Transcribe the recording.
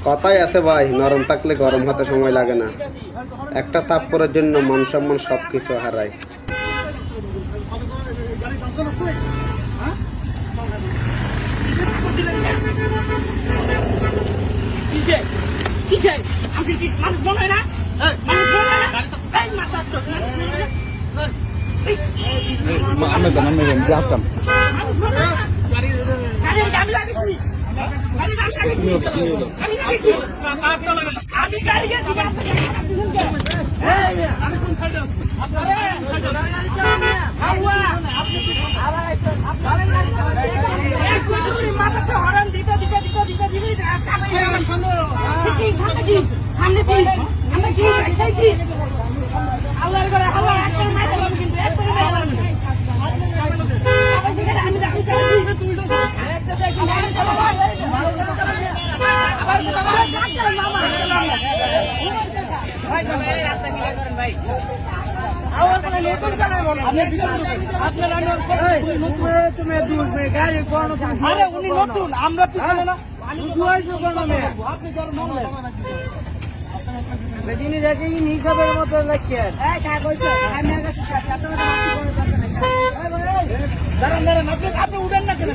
কথাই আছে ভাই, নরম থাকলে গরম হতে সময় লাগে না। একটা থাপ্পড়ের জন্য মান সম্মান সবকিছু হারায়। আমি গাড়ি গেছি আল্লাহর ঘরে আল্লাহ একটা মাইরে কিন্তু একটা আমরা পিছনে না হিসাবের মতো দাঁড়ান দাঁড়ান আপনি উঠেন না কেন